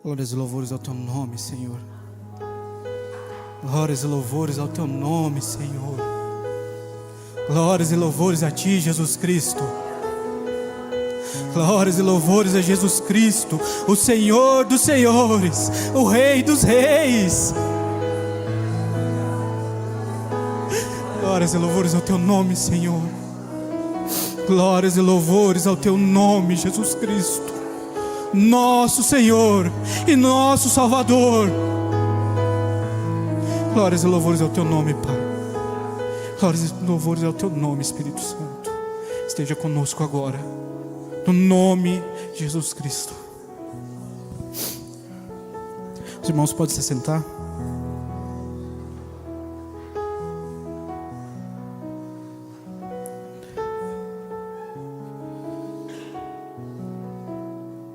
Glórias e louvores ao teu nome, Senhor. Glórias e louvores ao teu nome, Senhor. Glórias e louvores a ti, Jesus Cristo. Glórias e louvores a Jesus Cristo, o Senhor dos senhores, o Rei dos reis. Glórias e louvores ao teu nome, Senhor. Glórias e louvores ao teu nome, Jesus Cristo, nosso Senhor e nosso Salvador. Glórias e louvores ao teu nome, Pai. Glórias e louvores ao teu nome, Espírito Santo. Esteja conosco agora, no nome de Jesus Cristo. Os irmãos podem se sentar.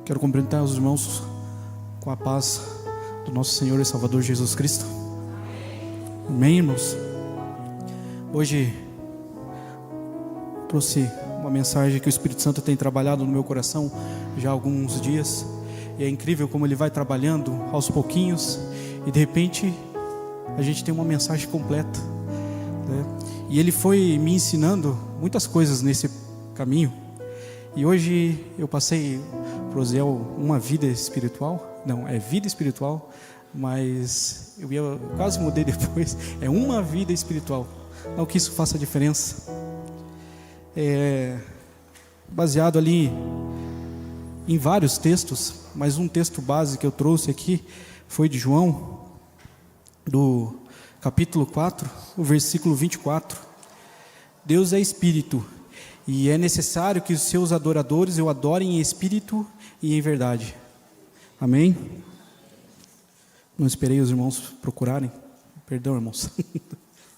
Quero cumprimentar os irmãos com a paz do nosso Senhor e Salvador Jesus Cristo. Amém, irmãos? Hoje trouxe uma mensagem que o Espírito Santo tem trabalhado no meu coração já há alguns dias. E é incrível como ele vai trabalhando aos pouquinhos e de repente a gente tem uma mensagem completa, né? E ele foi me ensinando muitas coisas nesse caminho. E hoje eu passei para o Zé uma vida espiritual. Não, é vida espiritual, mas eu quase mudei depois. É uma vida espiritual. Não que isso faça diferença. É baseado ali em vários textos, mas um texto base que eu trouxe aqui foi de João, do capítulo 4, o versículo 24. Deus é espírito, e é necessário que os seus adoradores o adorem em espírito e em verdade. Amém? Não esperei os irmãos procurarem. Perdão, irmãos.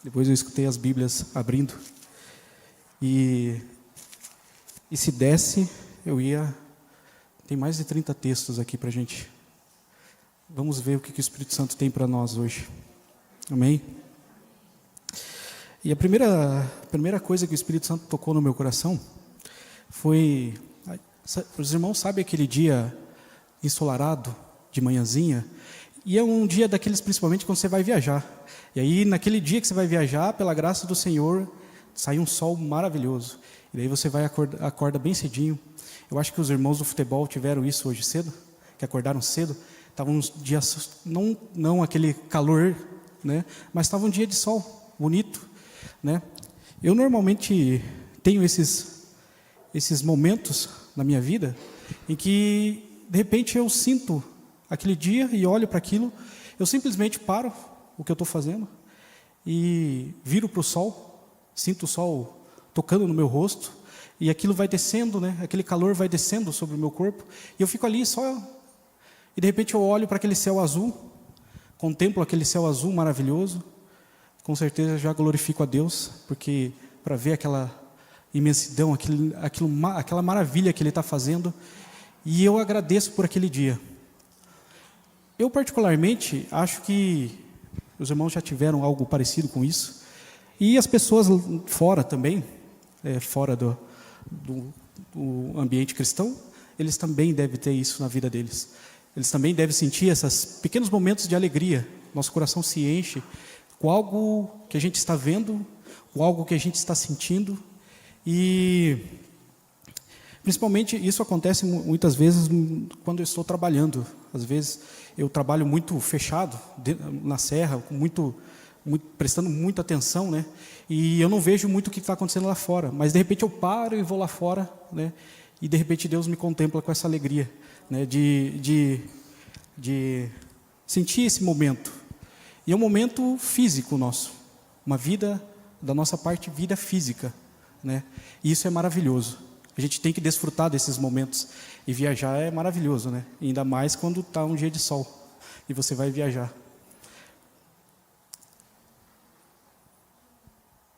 Depois eu escutei as Bíblias abrindo. E se desse, eu ia... Tem mais de 30 textos aqui para a gente. Vamos ver o que o Espírito Santo tem para nós hoje. Amém? E a primeira coisa que o Espírito Santo tocou no meu coração foi... Os irmãos sabem aquele dia ensolarado, de manhãzinha? E é um dia daqueles principalmente quando você vai viajar. E aí naquele dia que você vai viajar, pela graça do Senhor, sai um sol maravilhoso. E daí você vai acorda bem cedinho. Eu acho que os irmãos do futebol tiveram isso hoje cedo, que acordaram cedo. Estava uns dias, não aquele calor, né? Mas estava um dia de sol, bonito, né? Eu normalmente tenho esses momentos na minha vida em que de repente eu sinto aquele dia e olho para aquilo, eu simplesmente paro o que eu estou fazendo e viro para o sol, sinto o sol tocando no meu rosto e aquilo vai descendo, né? Aquele calor vai descendo sobre o meu corpo e eu fico ali só, e de repente eu olho para aquele céu azul, contemplo aquele céu azul maravilhoso, com certeza já glorifico a Deus, porque para ver aquela imensidão, aquela maravilha que Ele está fazendo, e eu agradeço por aquele dia. Eu particularmente acho que os irmãos já tiveram algo parecido com isso, e as pessoas fora também, fora do ambiente cristão, eles também devem ter isso na vida deles. Eles também devem sentir esses pequenos momentos de alegria. Nosso coração se enche com algo que a gente está vendo, com algo que a gente está sentindo. E principalmente isso acontece muitas vezes quando eu estou trabalhando. Às vezes eu trabalho muito fechado na serra, prestando muita atenção, né? E eu não vejo muito o que está acontecendo lá fora. Mas de repente eu paro e vou lá fora, né? E de repente Deus me contempla com essa alegria, né? De sentir esse momento. E é um momento físico nosso, uma vida da nossa parte, vida física, né? E isso é maravilhoso. A gente tem que desfrutar desses momentos. E viajar é maravilhoso, né? E ainda mais quando está um dia de sol e você vai viajar.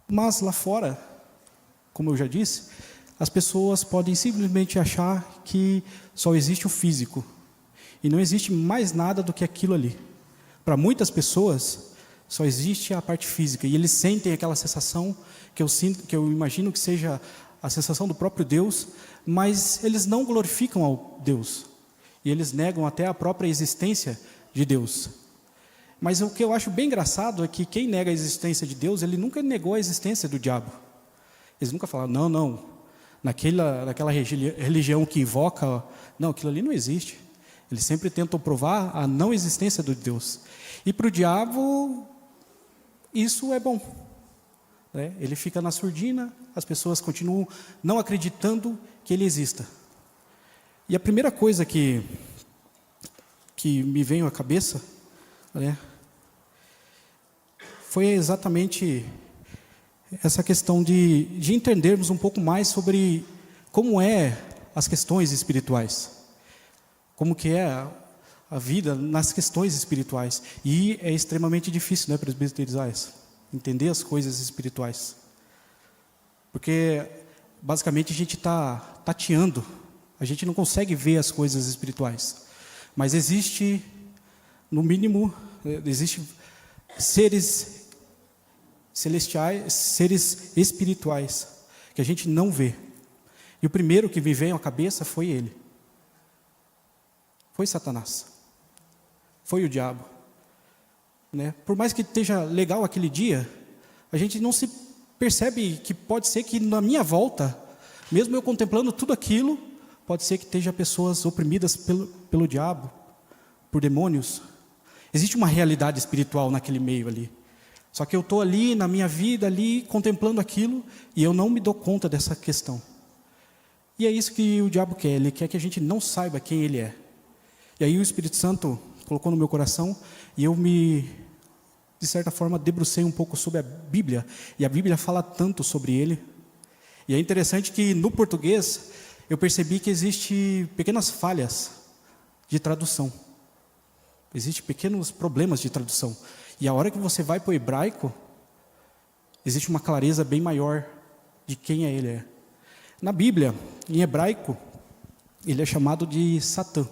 Mas lá fora, como eu já disse, as pessoas podem simplesmente achar que só existe o físico e não existe mais nada do que aquilo ali. Para muitas pessoas, só existe a parte física e eles sentem aquela sensação que eu sinto, que eu imagino que seja a sensação do próprio Deus, mas eles não glorificam ao Deus. e eles negam até a própria existência de Deus. Mas o que eu acho bem engraçado é que quem nega a existência de Deus, ele nunca negou a existência do diabo. Eles nunca falaram, não, naquela religião que invoca, não, aquilo ali não existe. Eles sempre tentam provar a não existência do Deus. E para o diabo, isso é bom. Ele fica na surdina, as pessoas continuam não acreditando que ele exista. E a primeira coisa que me veio à cabeça, foi exatamente essa questão de entendermos um pouco mais sobre como é as questões espirituais, como que é a vida nas questões espirituais. E é extremamente difícil, presbítero Isaías, entender as coisas espirituais, porque basicamente a gente está tateando, a gente não consegue ver as coisas espirituais, mas existe, no mínimo, existe seres celestiais, seres espirituais, que a gente não vê. E o primeiro que me veio à cabeça foi ele. Foi Satanás. Foi o diabo. Por mais que esteja legal aquele dia, a gente não se percebe que pode ser que na minha volta, mesmo eu contemplando tudo aquilo, pode ser que esteja pessoas oprimidas pelo diabo, por demônios. Existe uma realidade espiritual naquele meio ali. Só que eu estou ali, na minha vida, ali, contemplando aquilo, e eu não me dou conta dessa questão. E é isso que o diabo quer, ele quer que a gente não saiba quem ele é. E aí o Espírito Santo colocou no meu coração, e eu de certa forma, debrucei um pouco sobre a Bíblia, e a Bíblia fala tanto sobre ele. E é interessante que no português, eu percebi que existe pequenas falhas de tradução. Existem pequenos problemas de tradução. E a hora que você vai para o hebraico, existe uma clareza bem maior de quem ele é. Na Bíblia, em hebraico, ele é chamado de Satã.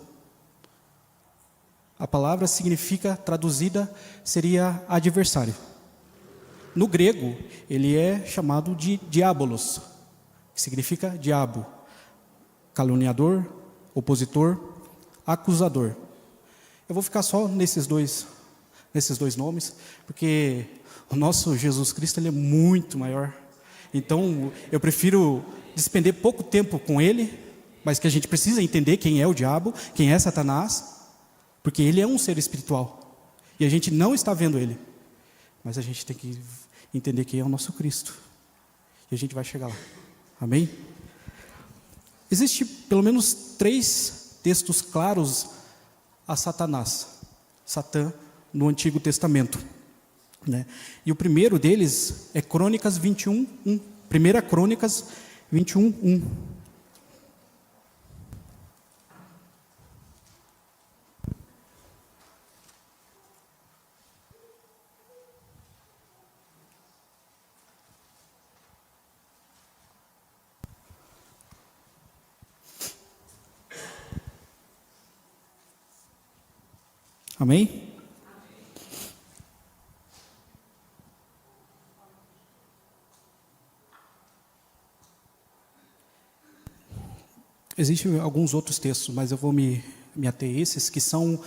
A palavra significa, traduzida, seria adversário. No grego, ele é chamado de diabolos, que significa diabo, caluniador, opositor, acusador. Eu vou ficar só nesses dois nomes, porque o nosso Jesus Cristo ele é muito maior. Então, eu prefiro despender pouco tempo com ele, mas que a gente precisa entender quem é o diabo, quem é Satanás, porque ele é um ser espiritual, e a gente não está vendo ele, mas a gente tem que entender quem é o nosso Cristo, e a gente vai chegar lá, amém? Existem pelo menos 3 textos claros a Satanás, Satã, no Antigo Testamento, E o primeiro deles é Crônicas 21:1, 1 Crônicas 21:1. Amém? Existem alguns outros textos, mas eu vou me ater a esses, que são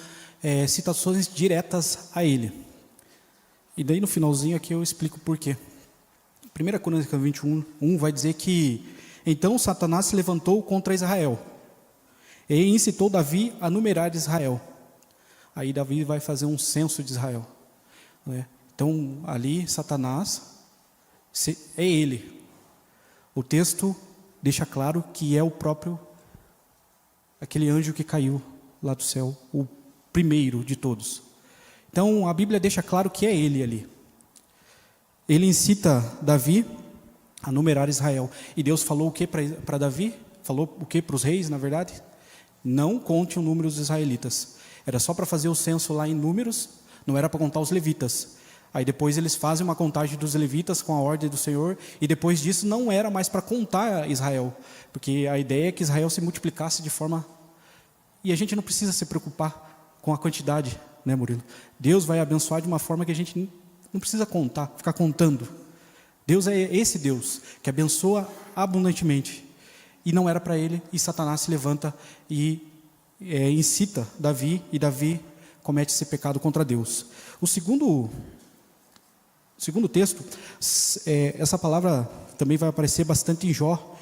citações diretas a ele. E daí no finalzinho aqui eu explico por quê. 1 Crônica 21:1 vai dizer que então Satanás se levantou contra Israel e incitou Davi a numerar Israel. Aí Davi vai fazer um censo de Israel. Então ali Satanás é ele. O texto deixa claro que é o próprio aquele anjo que caiu lá do céu, o primeiro de todos. Então a Bíblia deixa claro que é ele ali. Ele incita Davi a numerar Israel. E Deus falou o que para Davi? Falou o que para os reis, na verdade? Não conte o número dos israelitas. Era só para fazer o censo lá em Números, não era para contar os levitas. Aí depois eles fazem uma contagem dos levitas com a ordem do Senhor, e depois disso não era mais para contar Israel, porque a ideia é que Israel se multiplicasse de forma... E a gente não precisa se preocupar com a quantidade, né, Murilo? Deus vai abençoar de uma forma que a gente não precisa contar, ficar contando. Deus é esse Deus que abençoa abundantemente. E não era para ele, e Satanás se levanta e incita Davi, e Davi comete esse pecado contra Deus. O segundo texto, essa palavra também vai aparecer bastante em Jó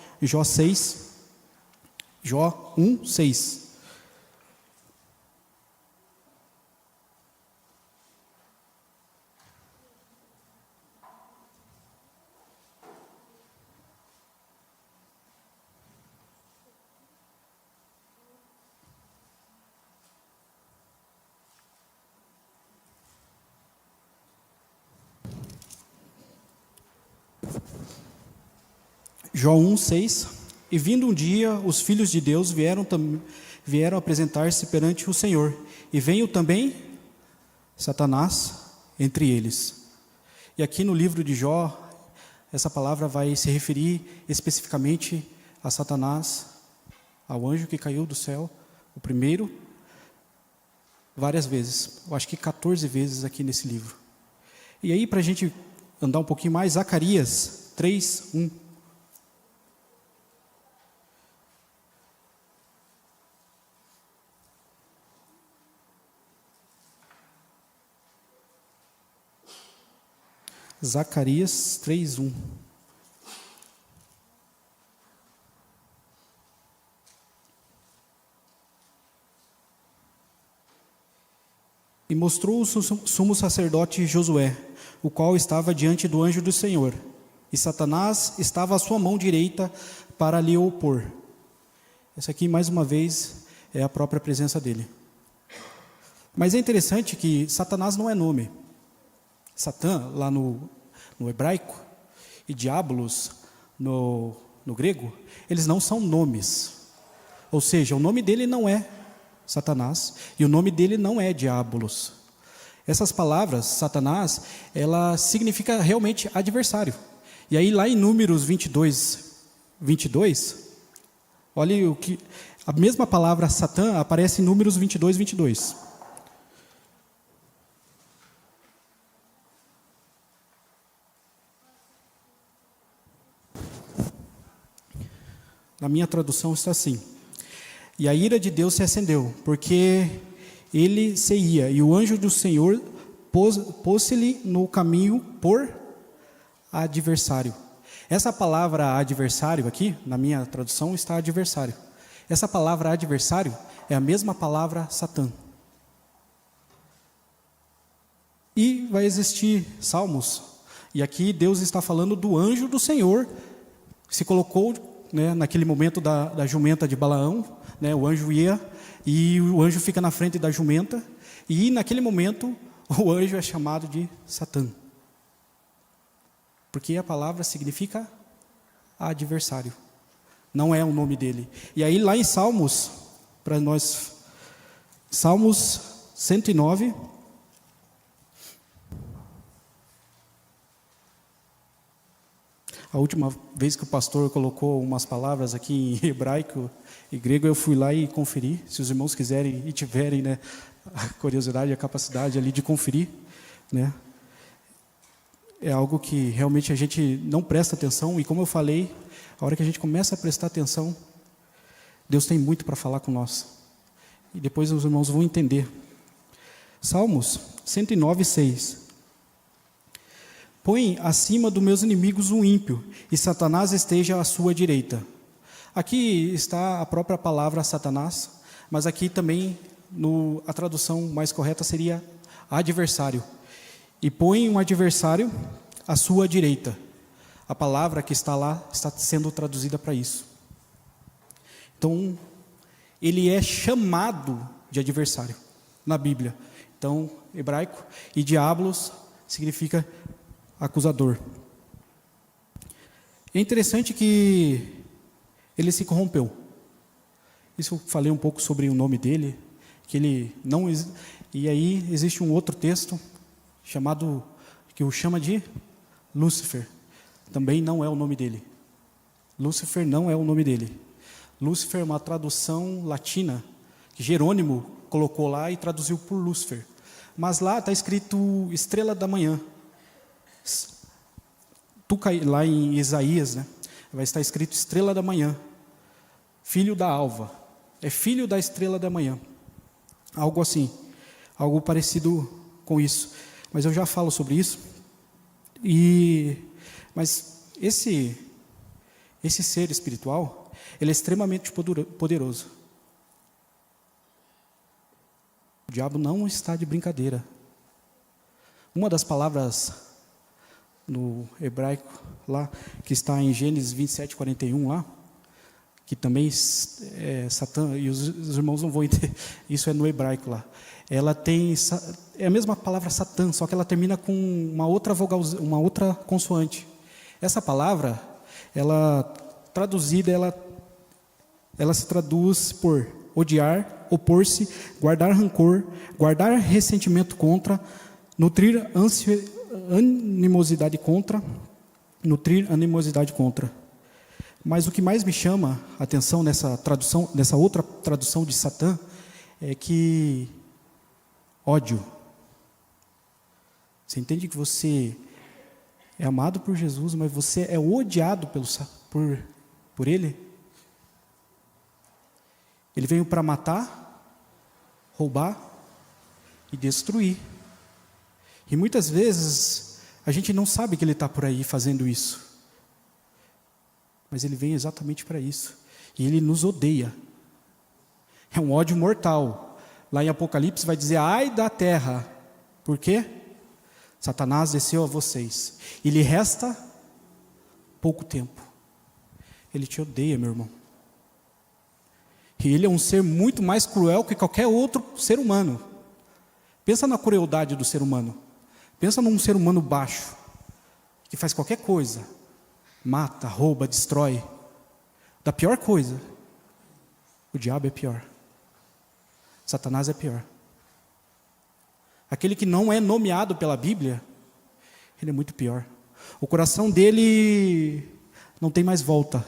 6, Jó 1, 6. Jó 1, 6. E vindo um dia, os filhos de Deus vieram apresentar-se perante o Senhor, e veio também Satanás entre eles. E aqui no livro de Jó, essa palavra vai se referir especificamente a Satanás, ao anjo que caiu do céu, o primeiro, várias vezes, eu acho que 14 vezes aqui nesse livro. E aí, para a gente andar um pouquinho mais, Zacarias 3, 1. Zacarias 3, 1. E mostrou o sumo sacerdote Josué, o qual estava diante do anjo do Senhor, e Satanás estava à sua mão direita para lhe opor. Essa aqui, mais uma vez, é a própria presença dele. Mas é interessante que Satanás não é nome. Satã, lá no hebraico, e diabolos, no grego, eles não são nomes. Ou seja, o nome dele não é Satanás, e o nome dele não é diabolos. Essas palavras, Satanás, ela significa realmente adversário. E aí lá em Números 22, olha o que... A mesma palavra Satã aparece em Números 22, 22. Na minha tradução está assim: e a ira de Deus se acendeu, porque ele se ia, e o anjo do Senhor pôs-se-lhe no caminho por adversário. Essa palavra adversário aqui, na minha tradução, está adversário. Essa palavra adversário é a mesma palavra Satã. E vai existir Salmos, e aqui Deus está falando do anjo do Senhor, que se colocou, né, naquele momento da jumenta de Balaão, né, o anjo ia, e o anjo fica na frente da jumenta, e naquele momento o anjo é chamado de Satã, porque a palavra significa adversário, não é o nome dele. E aí lá em Salmos, para nós, Salmos 109, a última vez que o pastor colocou umas palavras aqui em hebraico e grego, eu fui lá e conferi. Se os irmãos quiserem e tiverem, né, a curiosidade e a capacidade ali de conferir, né, é algo que realmente a gente não presta atenção. E como eu falei, a hora que a gente começa a prestar atenção, Deus tem muito para falar com nós. E depois os irmãos vão entender. Salmos 109, 6. Põe acima dos meus inimigos um ímpio, e Satanás esteja à sua direita. Aqui está a própria palavra Satanás, mas aqui também a tradução mais correta seria adversário. E põe um adversário à sua direita. A palavra que está lá está sendo traduzida para isso. Então, ele é chamado de adversário na Bíblia. Então, hebraico, e diabolos significa acusador. É interessante que ele se corrompeu. Isso eu falei um pouco sobre o nome dele, que ele não... E aí existe um outro texto chamado, que o chama de Lúcifer. Também não é o nome dele. Lúcifer não é o nome dele. Lúcifer é uma tradução latina, que Jerônimo colocou lá e traduziu por Lúcifer. Mas lá está escrito estrela da manhã. Lá em Isaías, né, vai estar escrito estrela da manhã, filho da alva. é filho da estrela da manhã. Algo assim, algo parecido com isso. Mas eu já falo sobre isso. Mas esse ser espiritual, ele é extremamente poderoso. O diabo não está de brincadeira. Uma das palavras no hebraico lá, que está em Gênesis 27:41 lá, que também é Satã, e os irmãos não vão entender, isso é no hebraico lá. Ela tem, é a mesma palavra Satã, só que ela termina com uma outra vogal, uma outra consoante. Essa palavra, ela traduzida, ela se traduz por odiar, opor-se, guardar rancor, guardar ressentimento contra, nutrir animosidade contra. Mas o que mais me chama a atenção nessa tradução, nessa outra tradução de Satã, é que ódio. Você entende que você é amado por Jesus, mas você é odiado por Ele? Ele veio para matar, roubar e destruir. E muitas vezes a gente não sabe que Ele está por aí fazendo isso. Mas Ele vem exatamente para isso. E Ele nos odeia. É um ódio mortal. Lá em Apocalipse vai dizer, ai da terra. Por quê? Satanás desceu a vocês. E lhe resta pouco tempo. Ele te odeia, meu irmão. E ele é um ser muito mais cruel que qualquer outro ser humano. Pensa na crueldade do ser humano. Pensa num ser humano baixo, que faz qualquer coisa. Mata, rouba, destrói. Da pior coisa. O diabo é pior. Satanás é pior. Aquele que não é nomeado pela Bíblia, ele é muito pior. O coração dele não tem mais volta.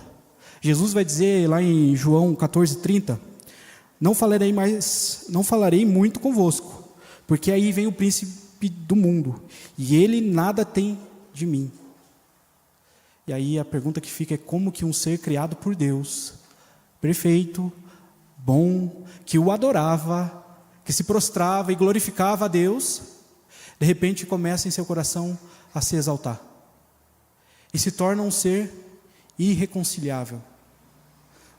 Jesus vai dizer lá em João 14:30, não falarei muito convosco, porque aí vem o príncipe do mundo, e ele nada tem de mim. E aí a pergunta que fica é como que um ser criado por Deus, perfeito, bom, que o adorava, que se prostrava e glorificava a Deus, de repente começa em seu coração a se exaltar. E se torna um ser irreconciliável.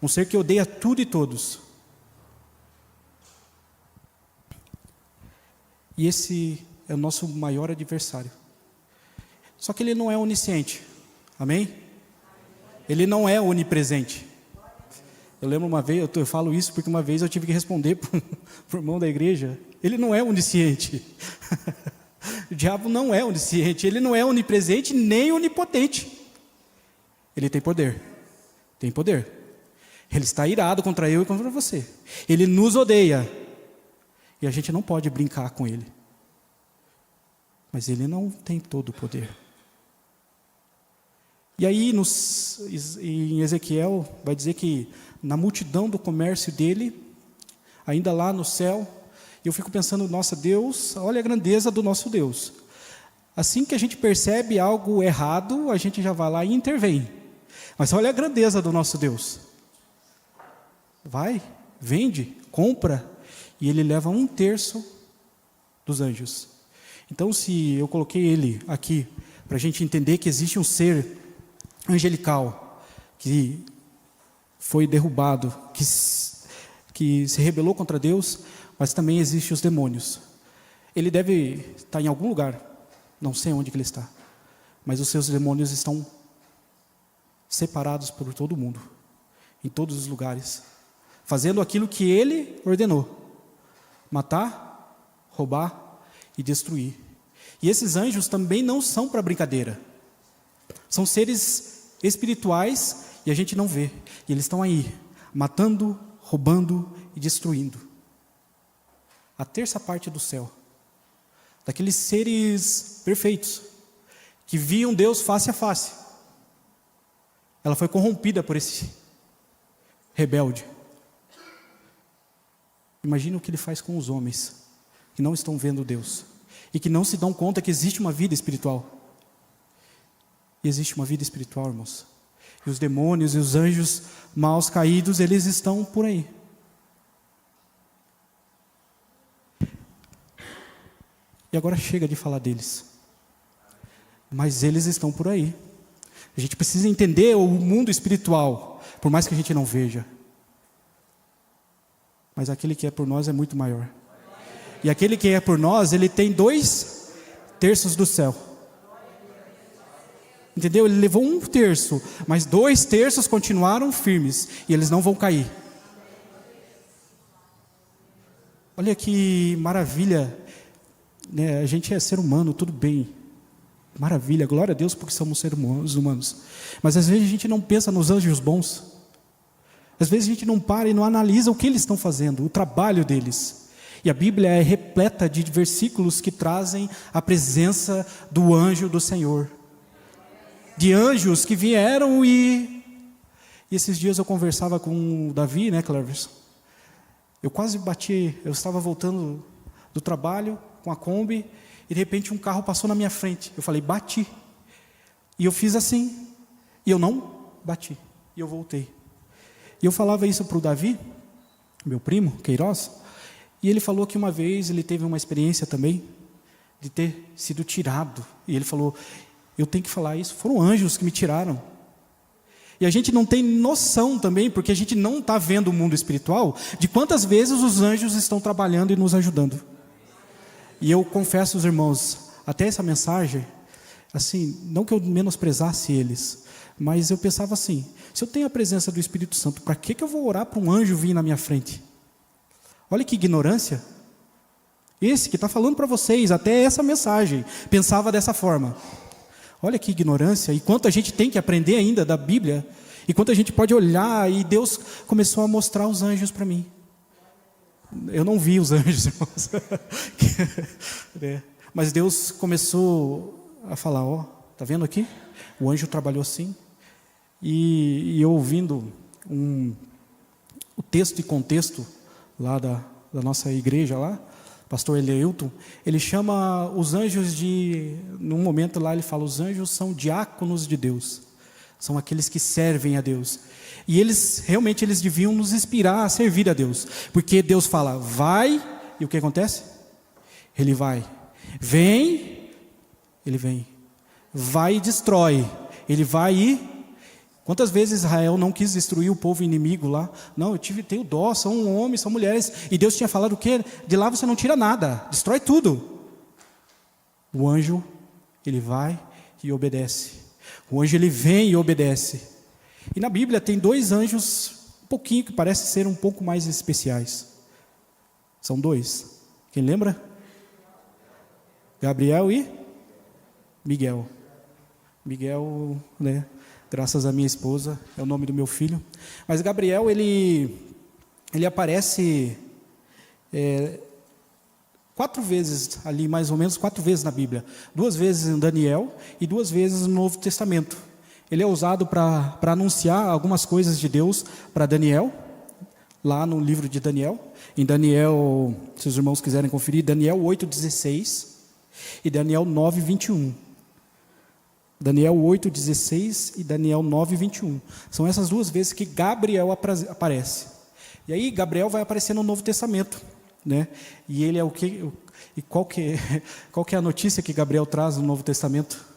Um ser que odeia tudo e todos. E esse é o nosso maior adversário. Só que ele não é onisciente. Amém? Ele não é onipresente. Eu lembro uma vez, eu falo isso porque uma vez eu tive que responder para o irmão da igreja. Ele não é onisciente. O diabo não é onisciente. Ele não é onipresente nem onipotente. Ele tem poder. Tem poder. Ele está irado contra eu e contra você. Ele nos odeia. E a gente não pode brincar com ele. Mas ele não tem todo o poder. E aí em Ezequiel vai dizer que na multidão do comércio dele, ainda lá no céu, eu fico pensando, nossa Deus, olha a grandeza do nosso Deus. Assim que a gente percebe algo errado, a gente já vai lá e intervém. Mas olha a grandeza do nosso Deus. Vai, vende, compra, e ele leva 1/3 dos anjos. Então, se eu coloquei ele aqui, para a gente entender que existe um ser angelical, que foi derrubado, que se rebelou contra Deus, mas também existem os demônios. Ele deve estar em algum lugar, não sei onde que ele está, mas os seus demônios estão separados por todo o mundo, em todos os lugares, fazendo aquilo que ele ordenou: matar, roubar e destruir. E esses anjos também não são para brincadeira. São seres espirituais e a gente não vê. E eles estão aí, matando, roubando e destruindo. A terça parte do céu, daqueles seres perfeitos, que viam Deus face a face, ela foi corrompida por esse rebelde. Imagina o que ele faz com os homens, que não estão vendo Deus, e que não se dão conta que existe uma vida espiritual. E existe uma vida espiritual, irmãos. E os demônios e os anjos maus caídos, eles estão por aí. E agora chega de falar deles. Mas eles estão por aí. A gente precisa entender o mundo espiritual, por mais que a gente não veja. Mas aquele que é por nós é muito maior. E aquele que é por nós, ele tem 2/3 do céu. Entendeu? Ele levou 1/3, mas 2/3 continuaram firmes. E eles não vão cair. Olha que maravilha, né? A gente é ser humano, tudo bem. Maravilha, glória a Deus porque somos seres humanos. Mas às vezes a gente não pensa nos anjos bons. Às vezes a gente não para e não analisa o que eles estão fazendo, o trabalho deles. E a Bíblia é repleta de versículos que trazem a presença do anjo do Senhor. De anjos que vieram e esses dias eu conversava com o Davi, né, Cleverson? Eu quase bati, eu estava voltando do trabalho com a Kombi e de repente um carro passou na minha frente. Eu falei, bati. E eu fiz assim. E eu não bati. E eu voltei. E eu falava isso para o Davi, meu primo, Queiroz, e ele falou que uma vez ele teve uma experiência também de ter sido tirado. E ele falou, eu tenho que falar isso, foram anjos que me tiraram. E a gente não tem noção também, porque a gente não está vendo o mundo espiritual, de quantas vezes os anjos estão trabalhando e nos ajudando. E eu confesso aos irmãos, até essa mensagem, assim, não que eu menosprezasse eles, mas eu pensava assim, se eu tenho a presença do Espírito Santo, para que eu vou orar para um anjo vir na minha frente? Olha que ignorância. Esse que está falando para vocês, até essa mensagem, pensava dessa forma. Olha que ignorância, e quanto a gente tem que aprender ainda da Bíblia, e quanto a gente pode olhar, e Deus começou a mostrar os anjos para mim. Eu não vi os anjos, irmãos. Mas Deus começou a falar, ó, tá vendo aqui? O anjo trabalhou assim. E eu ouvindo o texto e contexto lá da nossa igreja lá, pastor Eleilton, ele chama os anjos num momento lá ele fala, os anjos são diáconos de Deus, são aqueles que servem a Deus, e realmente eles deviam nos inspirar a servir a Deus, porque Deus fala, vai, e o que acontece? Ele vai, vem, ele vem, vai e destrói, ele vai e... Quantas vezes Israel não quis destruir o povo inimigo lá? Não, tenho dó, são homens, são mulheres. E Deus tinha falado o quê? De lá você não tira nada, destrói tudo. O anjo, ele vai e obedece. O anjo, ele vem e obedece. E na Bíblia tem 2 anjos, um pouquinho, que parecem ser um pouco mais especiais. São 2. Quem lembra? Gabriel e Miguel. Miguel, né? Graças à minha esposa, é o nome do meu filho. Mas Gabriel, ele aparece 4 vezes ali, mais ou menos 4 vezes na Bíblia. 2 vezes em Daniel e 2 vezes no Novo Testamento. Ele é usado para anunciar algumas coisas de Deus para Daniel, lá no livro de Daniel. Em Daniel, se os irmãos quiserem conferir, Daniel 8:16 e Daniel 9:21. Daniel 8:16 e Daniel 9:21. São essas 2 vezes que Gabriel aparece. E aí Gabriel vai aparecer no Novo Testamento, né? E ele é o que? E qual que é a notícia que Gabriel traz no Novo Testamento?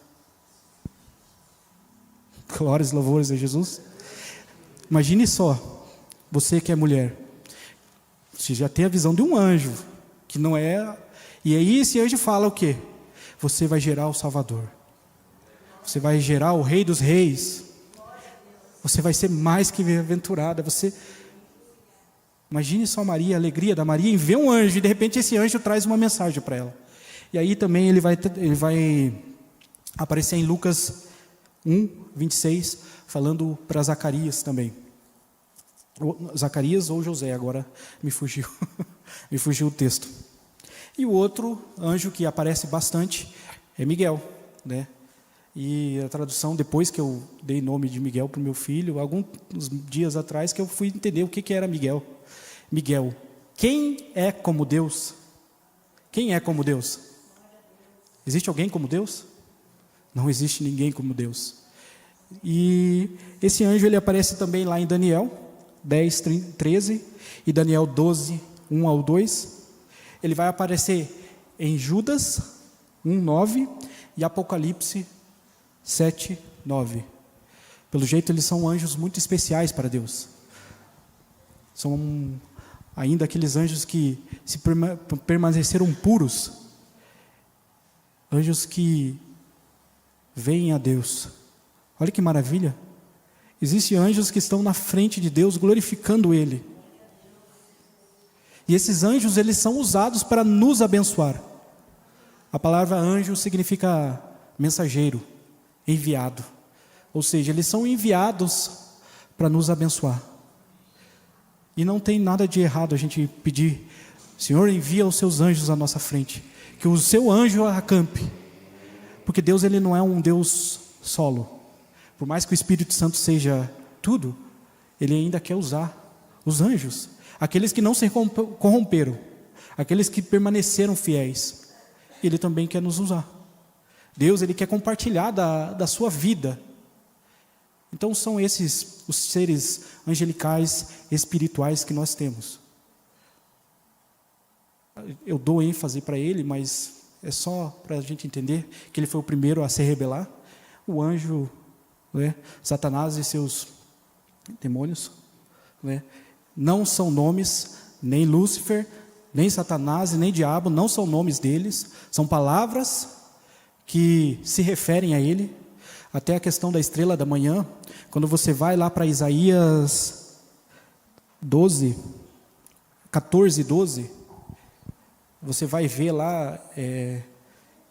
Glórias e louvores a Jesus. Imagine só, você que é mulher, você já tem a visão de um anjo, que não é... E aí esse anjo fala o quê? Você vai gerar o Salvador. Você vai gerar o Rei dos Reis. Você vai ser mais que bem-aventurada. Imagine só Maria, a alegria da Maria em ver um anjo, e de repente esse anjo traz uma mensagem para ela. E aí também ele vai aparecer em Lucas 1:26, falando para Zacarias também. Zacarias ou José, agora me fugiu o texto. E o outro anjo que aparece bastante é Miguel, né? E a tradução, depois que eu dei nome de Miguel para o meu filho, alguns dias atrás, que eu fui entender o que era Miguel. Miguel, quem é como Deus? Quem é como Deus? Existe alguém como Deus? Não existe ninguém como Deus. E esse anjo, ele aparece também lá em Daniel 10:13 e Daniel 12:1-2. Ele vai aparecer em Judas 1:9 e Apocalipse 7:9. Pelo jeito, eles são anjos muito especiais para Deus. São ainda aqueles anjos que se permaneceram puros, anjos que veem a Deus. Olha que maravilha! Existem anjos que estão na frente de Deus, glorificando Ele. E esses anjos, eles são usados para nos abençoar. A palavra anjo significa mensageiro, enviado. Ou seja, eles são enviados para nos abençoar. E não tem nada de errado a gente pedir: Senhor, envia os seus anjos à nossa frente, que o seu anjo acampe. Porque Deus, ele não é um Deus solo. Por mais que o Espírito Santo seja tudo, ele ainda quer usar os anjos, aqueles que não se corromperam, aqueles que permaneceram fiéis. Ele também quer nos usar. Deus, ele quer compartilhar da sua vida. Então são esses os seres angelicais, espirituais que nós temos. Eu dou ênfase para ele, mas é só para a gente entender que ele foi o primeiro a se rebelar. O anjo, né, Satanás e seus demônios, né, não são nomes, nem Lúcifer, nem Satanás e nem diabo, não são nomes deles, são palavras que se referem a ele. Até a questão da estrela da manhã, quando você vai lá para Isaías 14:12, você vai ver lá,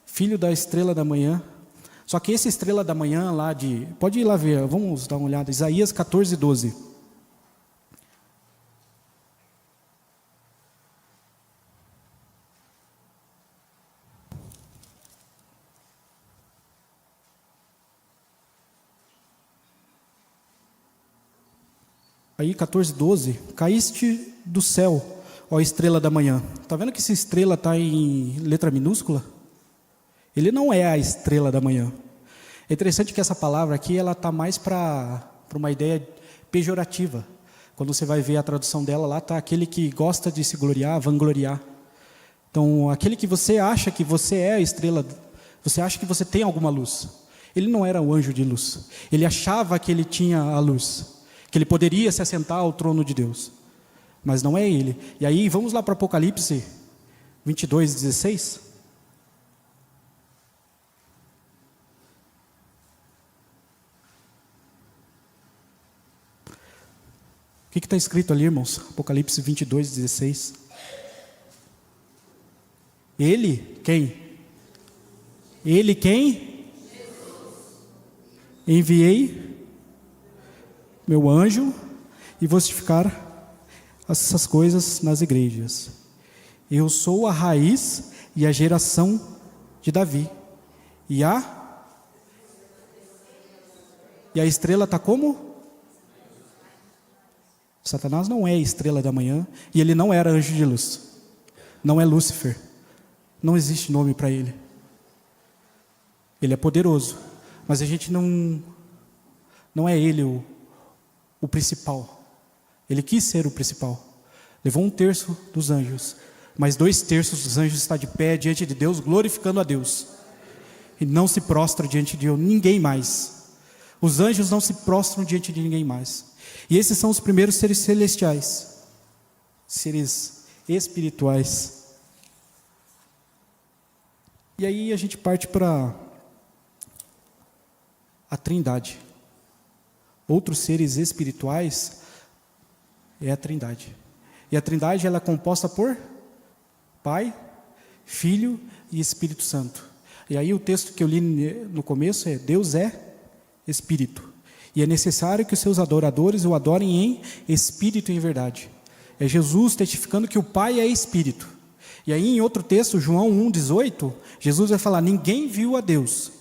filho da estrela da manhã. Só que essa estrela da manhã lá pode ir lá ver, vamos dar uma olhada, Isaías 14:12. Aí 14:12, caíste do céu, ó estrela da manhã. Está vendo que essa estrela está em letra minúscula? Ele não é a estrela da manhã. É interessante que essa palavra aqui, ela está mais para uma ideia pejorativa. Quando você vai ver a tradução dela, lá está aquele que gosta de se gloriar, vangloriar. Então, aquele que você acha que você é a estrela, você acha que você tem alguma luz. Ele não era o anjo de luz. Ele achava que ele tinha a luz, que ele poderia se assentar ao trono de Deus. Mas não é ele. E aí, vamos lá para Apocalipse 22:16. O que está escrito ali, irmãos? Apocalipse 22:16. Ele, quem? Ele quem? Jesus. Enviei meu anjo e vou testificar essas coisas nas igrejas. Eu sou a raiz e a geração de Davi. E a estrela está como? Satanás não é a estrela da manhã e ele não era anjo de luz. Não é Lúcifer. Não existe nome para ele. Ele é poderoso, mas a gente não é ele o principal. Ele quis ser o principal. Levou 1/3 dos anjos, mas 2/3 dos anjos está de pé diante de Deus, glorificando a Deus. E não se prostra diante de ninguém mais. Os anjos não se prostram diante de ninguém mais. E esses são os primeiros seres celestiais, seres espirituais. E aí a gente parte para a Trindade. Outros seres espirituais é a Trindade. E a Trindade, ela é composta por Pai, Filho e Espírito Santo. E aí o texto que eu li no começo é: Deus é Espírito. E é necessário que os seus adoradores o adorem em espírito e em verdade. É Jesus testificando que o Pai é Espírito. E aí em outro texto, João 1:18, Jesus vai falar: ninguém viu a Deus,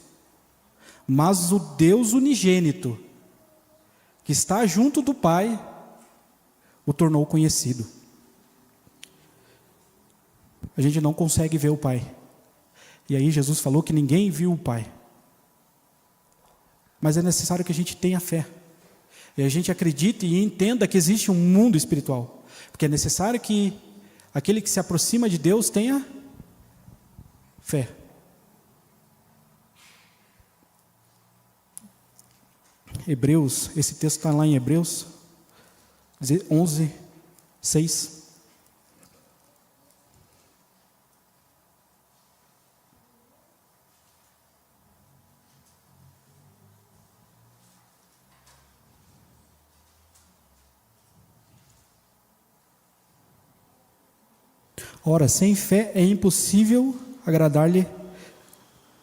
mas o Deus unigênito, que está junto do Pai, o tornou conhecido. A gente não consegue ver o Pai. E aí Jesus falou que ninguém viu o Pai. Mas é necessário que a gente tenha fé. E a gente acredite e entenda que existe um mundo espiritual. Porque é necessário que aquele que se aproxima de Deus tenha Fé. Hebreus, esse texto está lá em Hebreus 11, 6. Ora, sem fé é impossível agradar-lhe,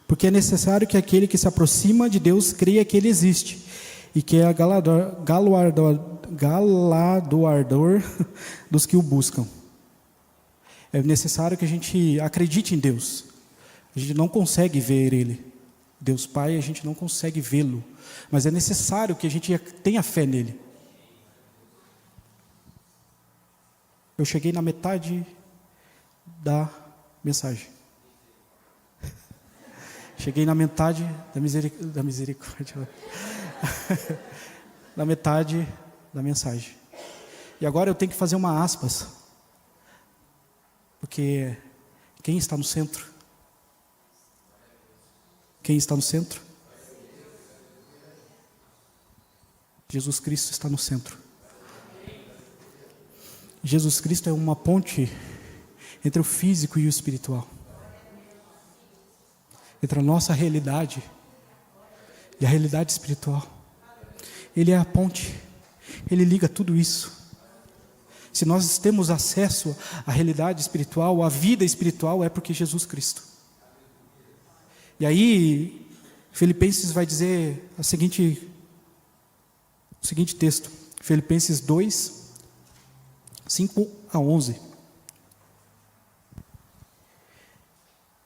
porque é necessário que aquele que se aproxima de Deus creia que Ele existe, e que é galardoador dos que o buscam. É necessário que a gente acredite em Deus. A gente não consegue ver Ele. Deus Pai, a gente não consegue vê-lo. Mas é necessário que a gente tenha fé nele. Eu cheguei na metade da mensagem. Cheguei na metade da misericórdia. Na metade da mensagem. E agora eu tenho que fazer uma aspas. Porque quem está no centro? Quem está no centro? Jesus Cristo está no centro. Jesus Cristo é uma ponte entre o físico e o espiritual. Entre a nossa realidade e a realidade espiritual. Ele é a ponte. Ele liga tudo isso. Se nós temos acesso à realidade espiritual, à vida espiritual, é porque Jesus Cristo. E aí, Filipenses vai dizer o seguinte texto. Filipenses 2, 5 a 11.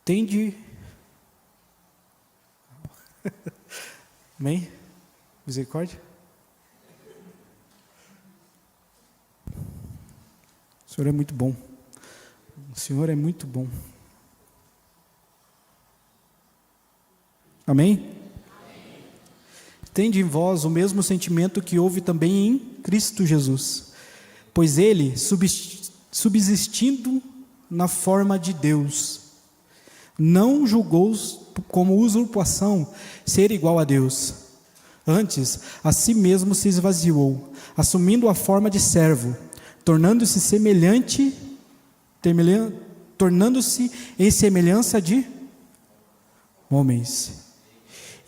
Tende... Amém? Misericórdia? O Senhor é muito bom. O Senhor é muito bom. Amém? Tende em vós o mesmo sentimento que houve também em Cristo Jesus, pois ele, subsistindo na forma de Deus, não julgou como usurpação ser igual a Deus. Antes, a si mesmo se esvaziou, assumindo a forma de servo, tornando-se em semelhança de homens.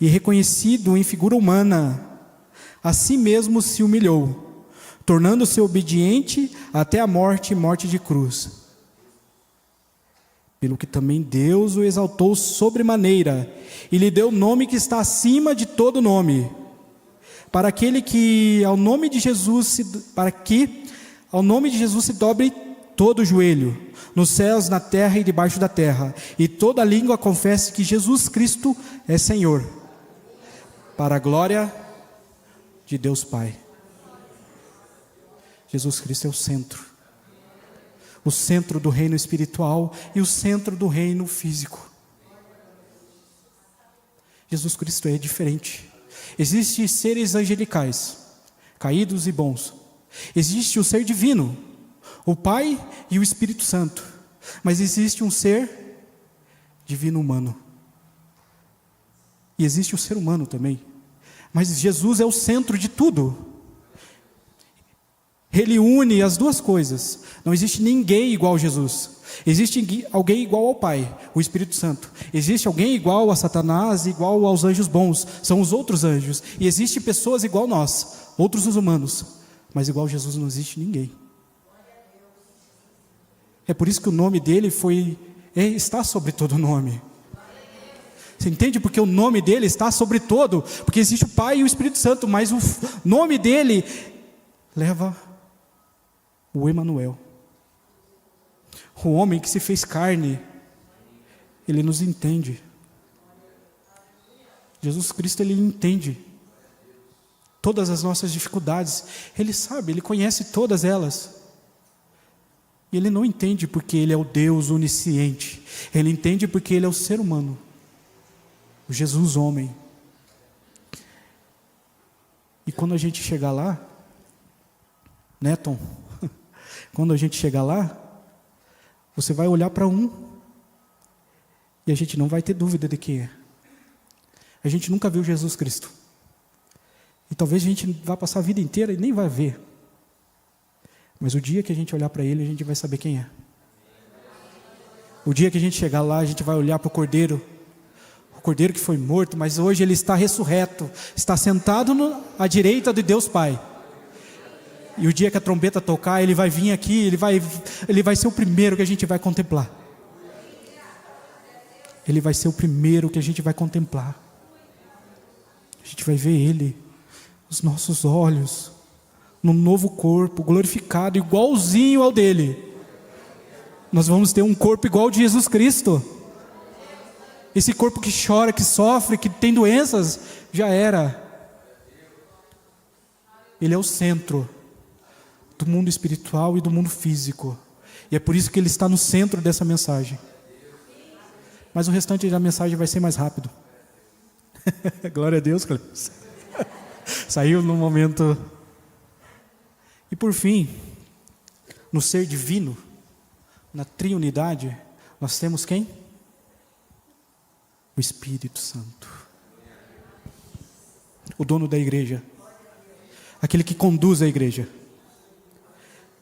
E reconhecido em figura humana, a si mesmo se humilhou, tornando-se obediente até a morte e morte de cruz. Pelo que também Deus o exaltou sobremaneira, e lhe deu o nome que está acima de todo nome, para que ao nome de Jesus se dobre todo o joelho, nos céus, na terra e debaixo da terra, e toda língua confesse que Jesus Cristo é Senhor, para a glória de Deus Pai. Jesus Cristo é o centro do reino espiritual e o centro do reino físico. Jesus Cristo é diferente. Existem seres angelicais, caídos e bons. Existe o ser divino, o Pai e o Espírito Santo. Mas existe um ser divino humano. E existe o ser humano também. Mas Jesus é o centro de tudo. Ele une as duas coisas. Não existe ninguém igual a Jesus. Existe alguém igual ao Pai, o Espírito Santo. Existe alguém igual a Satanás, igual aos anjos bons, são os outros anjos. E existe pessoas igual a nós, outros os humanos. Mas igual a Jesus não existe ninguém. É por isso que o nome dele está sobre todo nome. Você entende? Porque o nome dele está sobre todo. Porque existe o Pai e o Espírito Santo, mas o nome dele leva o Emanuel. O homem que se fez carne, ele nos entende. Jesus Cristo, ele entende todas as nossas dificuldades. Ele sabe, ele conhece todas elas. E ele não entende porque ele é o Deus onisciente. Ele entende porque ele é o ser humano. O Jesus homem. E quando a gente chegar lá, né, Tom? Quando a gente chegar lá, você vai olhar para um E a gente não vai ter dúvida de quem é. A gente nunca viu Jesus Cristo. E talvez a gente vá passar a vida inteira e nem vai ver. Mas o dia que a gente olhar para Ele, a gente vai saber quem é. O dia que a gente chegar lá, a gente vai olhar para o Cordeiro que foi morto, mas hoje Ele está ressurreto, está sentado à direita de Deus Pai. E o dia que a trombeta tocar, Ele vai vir aqui, Ele vai ser o primeiro que a gente vai contemplar. Ele vai ser o primeiro que a gente vai contemplar. A gente vai ver Ele, os nossos olhos, num novo corpo, glorificado, igualzinho ao dele. Nós vamos ter um corpo igual ao de Jesus Cristo. Esse corpo que chora, que sofre, que tem doenças, já era. Ele é o centro do mundo espiritual e do mundo físico. E é por isso que Ele está no centro dessa mensagem. Mas o restante da mensagem vai ser mais rápido. Glória a Deus, Cleves. Saiu no momento. E por fim, no ser divino, na triunidade, nós temos quem? O Espírito Santo. O dono da igreja. Aquele que conduz a igreja.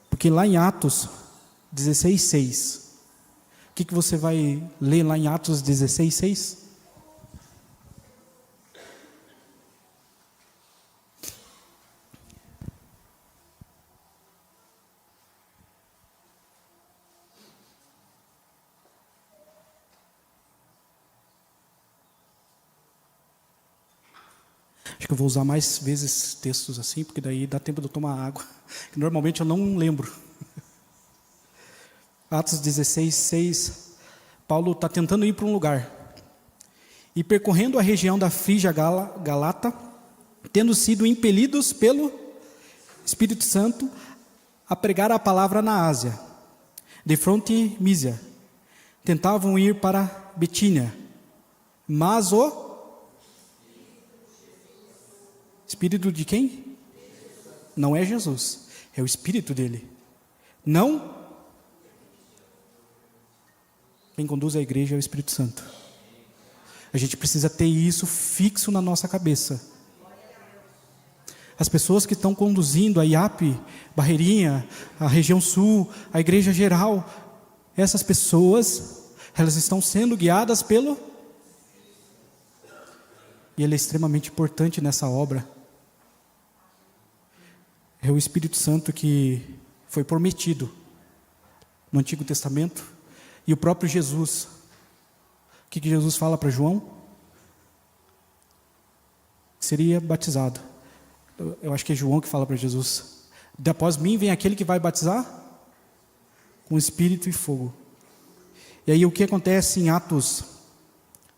Porque lá em Atos 16:6, o que você vai ler lá em Atos 16:6? Acho que eu vou usar mais vezes textos assim, porque daí dá tempo de eu tomar água, que normalmente eu não lembro. Atos 16:6, Paulo está tentando ir para um lugar, e percorrendo a região da Frígia Galata, tendo sido impelidos pelo Espírito Santo a pregar a palavra na Ásia, de fronte Mísia, tentavam ir para Betínia, mas o Espírito de quem? Não é Jesus, é o Espírito dele. Não. Quem conduz a igreja é o Espírito Santo. A gente precisa ter isso fixo na nossa cabeça. As pessoas que estão conduzindo a IAP, Barreirinha, a região sul, a igreja geral, essas pessoas, elas estão sendo guiadas pelo... E ele é extremamente importante nessa obra. É o Espírito Santo que foi prometido no Antigo Testamento. E o próprio Jesus, o que Jesus fala para João? Seria batizado. Eu acho que é João que fala para Jesus: após mim vem aquele que vai batizar com Espírito e fogo. E aí o que acontece em Atos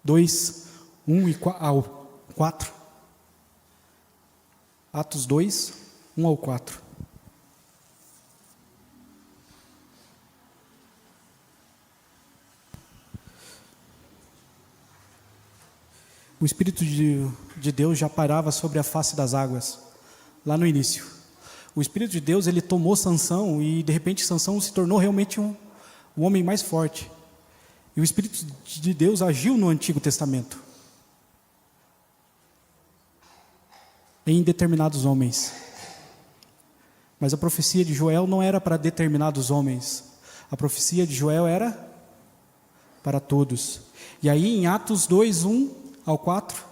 2, 1 ao 4? Atos 2, 1 ao 4. O Espírito de Deus já parava sobre a face das águas, lá no início. O Espírito de Deus, ele tomou Sansão, e de repente Sansão se tornou realmente um homem mais forte. E o Espírito de Deus agiu no Antigo Testamento, em determinados homens. Mas a profecia de Joel não era para determinados homens. A profecia de Joel era para todos. E aí em Atos 2, 1 ao 4,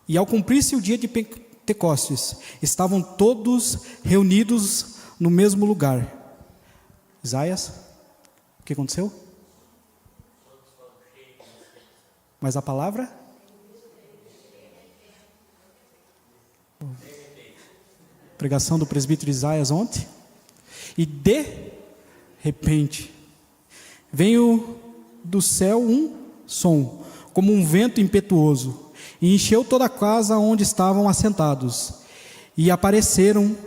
e ao cumprir-se o dia de Pentecostes, estavam todos reunidos no mesmo lugar. Isaías, o que aconteceu? Mas a palavra? Pregação do presbítero Isaías ontem. E de repente, veio do céu um som, como um vento impetuoso, e encheu toda a casa onde estavam assentados. E apareceram,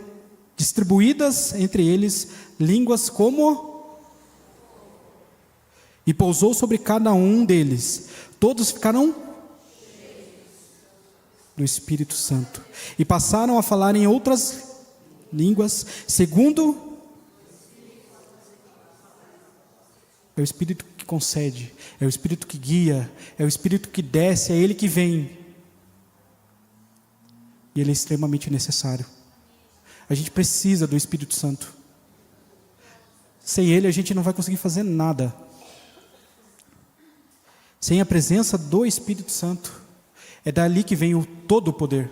distribuídas entre eles, línguas como... E pousou sobre cada um deles. Todos ficaram do Espírito Santo. E passaram a falar em outras línguas, segundo... É o Espírito que concede, é o Espírito que guia, é o Espírito que desce, é Ele que vem. E Ele é extremamente necessário. A gente precisa do Espírito Santo. Sem Ele a gente não vai conseguir fazer nada. Sem a presença do Espírito Santo, é dali que vem todo o poder.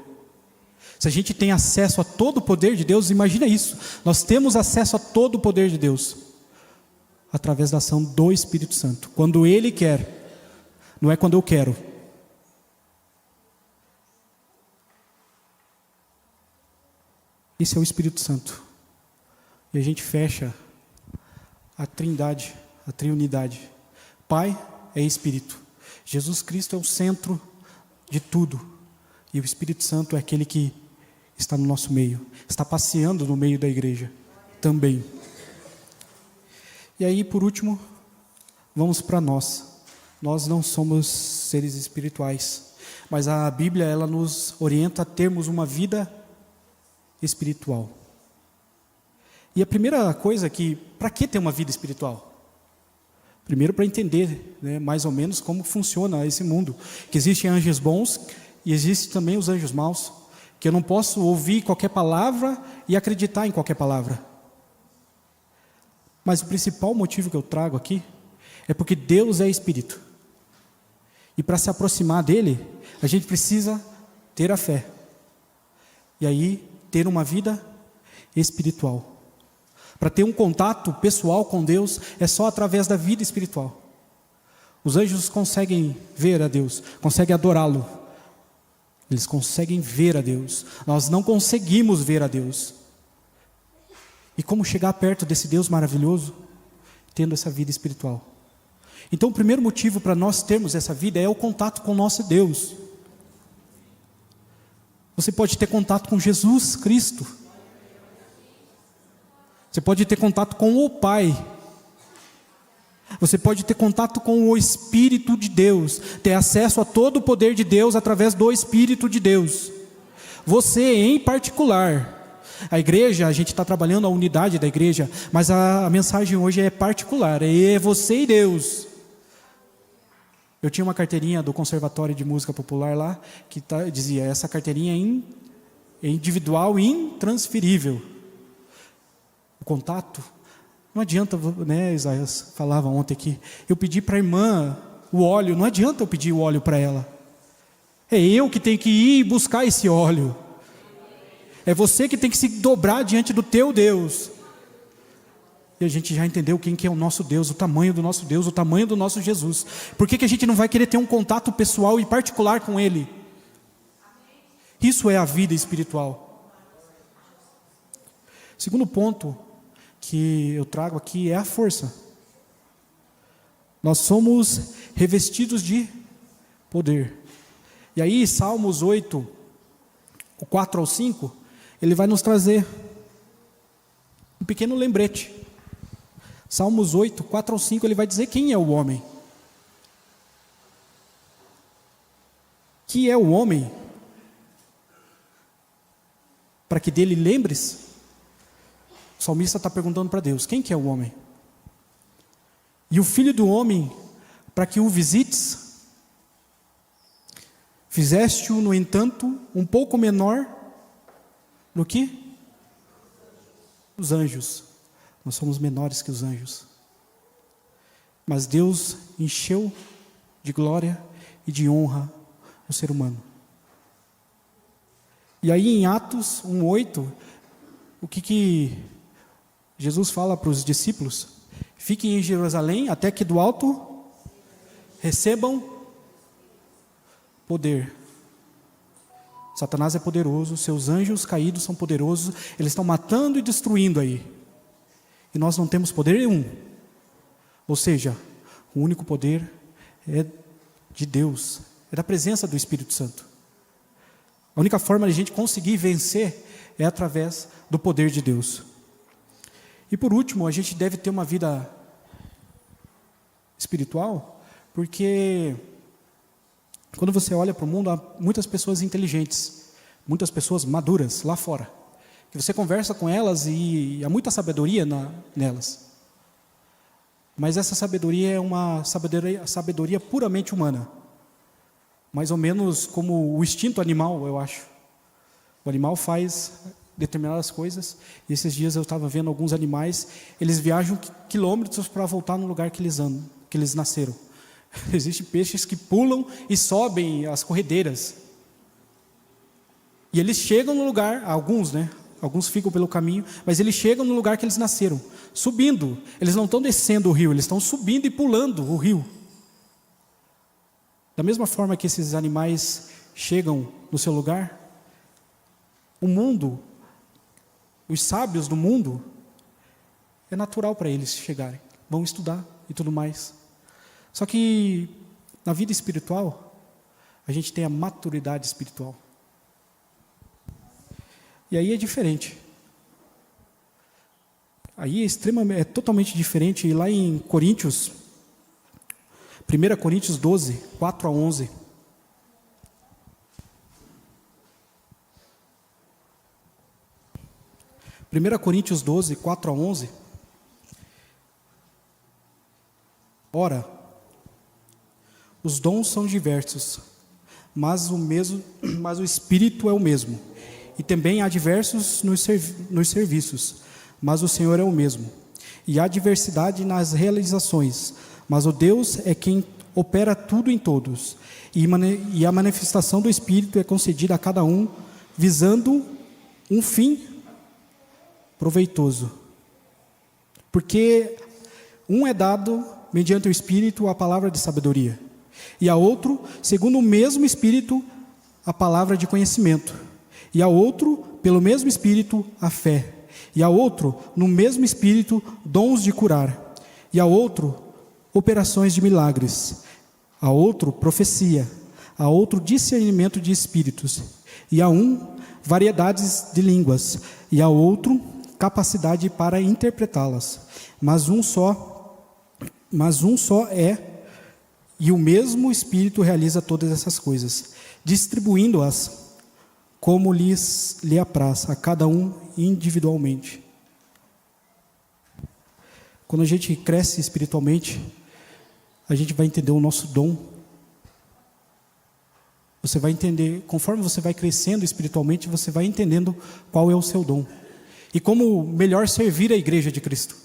Se a gente tem acesso a todo o poder de Deus, imagina isso. Nós temos acesso a todo o poder de Deus através da ação do Espírito Santo. Quando Ele quer, não é quando eu quero. Esse é o Espírito Santo. E a gente fecha a trindade, a triunidade. Pai é Espírito. Jesus Cristo é o centro de tudo. E o Espírito Santo é aquele que está no nosso meio. Está passeando no meio da igreja também. E aí, por último, vamos para nós. Nós não somos seres espirituais. Mas a Bíblia, ela nos orienta a termos uma vida espiritual. E a primeira coisa que, para que ter uma vida espiritual? Primeiro para entender, né, mais ou menos como funciona esse mundo. Que existem anjos bons e existem também os anjos maus. Que eu não posso ouvir qualquer palavra e acreditar em qualquer palavra. Mas o principal motivo que eu trago aqui é porque Deus é Espírito. E para se aproximar dele, a gente precisa ter a fé. E aí, ter uma vida espiritual. Para ter um contato pessoal com Deus, é só através da vida espiritual. Os anjos conseguem ver a Deus, conseguem adorá-lo. Eles conseguem ver a Deus. Nós não conseguimos ver a Deus. E como chegar perto desse Deus maravilhoso? Tendo essa vida espiritual. Então o primeiro motivo para nós termos essa vida é o contato com o nosso Deus. Você pode ter contato com Jesus Cristo. Você pode ter contato com o Pai. Você pode ter contato com o Espírito de Deus. Ter acesso a todo o poder de Deus através do Espírito de Deus. Você em particular. A igreja, a gente está trabalhando a unidade da igreja, mas a mensagem hoje é particular. É você e Deus. Eu tinha uma carteirinha do Conservatório de Música Popular lá, que dizia, essa carteirinha é individual e intransferível. O contato, não adianta, né, Isaías falava ontem aqui, eu pedi para a irmã o óleo, não adianta eu pedir o óleo para ela. É eu que tenho que ir buscar esse óleo. É você que tem que se dobrar diante do teu Deus. E a gente já entendeu quem que é o nosso Deus, o tamanho do nosso Deus, o tamanho do nosso Jesus. Por que a gente não vai querer ter um contato pessoal e particular com Ele? Isso é a vida espiritual. Segundo ponto que eu trago aqui é a força. Nós somos revestidos de poder. E aí, Salmos 8, o 4 ao 5, ele vai nos trazer um pequeno lembrete. Salmos 8, 4 ao 5, ele vai dizer quem é o homem. Que é o homem? Para que dele lembres? O salmista está perguntando para Deus, quem que é o homem? E o filho do homem, para que o visites? Fizeste-o, no entanto, um pouco menor do que os anjos. Nós somos menores que os anjos. Mas Deus encheu de glória e de honra o ser humano. E aí em Atos 1:8, o que Jesus fala para os discípulos? Fiquem em Jerusalém até que do alto recebam poder. Satanás é poderoso, seus anjos caídos são poderosos, eles estão matando e destruindo aí. E nós não temos poder nenhum. Ou seja, o único poder é de Deus, é da presença do Espírito Santo. A única forma de a gente conseguir vencer é através do poder de Deus. E por último, a gente deve ter uma vida espiritual, porque quando você olha para o mundo, há muitas pessoas inteligentes, muitas pessoas maduras lá fora, que você conversa com elas e há muita sabedoria nelas. Mas essa sabedoria é uma sabedoria puramente humana. Mais ou menos como o instinto animal, eu acho. O animal faz determinadas coisas, e esses dias eu estava vendo alguns animais, eles viajam quilômetros para voltar no lugar que eles nasceram. Existem peixes que pulam e sobem as corredeiras. E eles chegam no lugar, alguns, né? Alguns ficam pelo caminho, mas eles chegam no lugar que eles nasceram, subindo. Eles não estão descendo o rio, eles estão subindo e pulando o rio. Da mesma forma que esses animais chegam no seu lugar, o mundo, os sábios do mundo, é natural para eles chegarem, vão estudar e tudo mais. Só que na vida espiritual, a gente tem a maturidade espiritual. E aí é diferente. Aí é totalmente diferente. E lá em Coríntios, 1 Coríntios 12, 4 a 11. Primeira Coríntios 12, 4 a 11. Ora, os dons são diversos, mas o Espírito é o mesmo. E também há diversos nos serviços, mas o Senhor é o mesmo. E há diversidade nas realizações, mas o Deus é quem opera tudo em todos. E a manifestação do Espírito é concedida a cada um, visando um fim proveitoso. Porque um é dado, mediante o Espírito, a palavra de sabedoria, e a outro, segundo o mesmo Espírito, a palavra de conhecimento, e a outro, pelo mesmo Espírito, a fé, e a outro, no mesmo Espírito, dons de curar, e a outro, operações de milagres, a outro, profecia, a outro, discernimento de espíritos, e a um, variedades de línguas, e a outro, capacidade para interpretá-las. Mas um só é, e o mesmo Espírito realiza todas essas coisas, distribuindo-as como lhe apraz, a cada um individualmente. Quando a gente cresce espiritualmente, a gente vai entender o nosso dom. Você vai entender, conforme você vai crescendo espiritualmente, você vai entendendo qual é o seu dom. E como melhor servir a igreja de Cristo.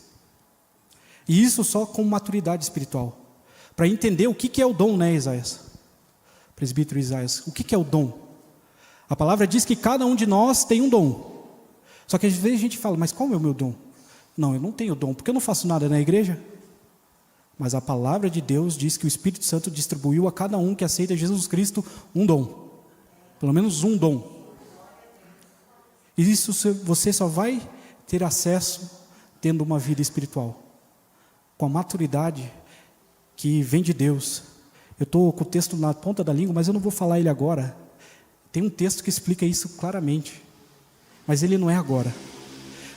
E isso só com maturidade espiritual. Para entender o que é o dom, né, Isaías? Presbítero Isaías, o que é o dom? A palavra diz que cada um de nós tem um dom. Só que às vezes a gente fala, mas qual é o meu dom? Não, eu não tenho dom, porque eu não faço nada na igreja. Mas a palavra de Deus diz que o Espírito Santo distribuiu a cada um que aceita Jesus Cristo um dom. Pelo menos um dom. E isso você só vai ter acesso tendo uma vida espiritual. Com a maturidade que vem de Deus. Eu estou com o texto na ponta da língua, mas eu não vou falar ele agora. Tem um texto que explica isso claramente. Mas ele não é agora.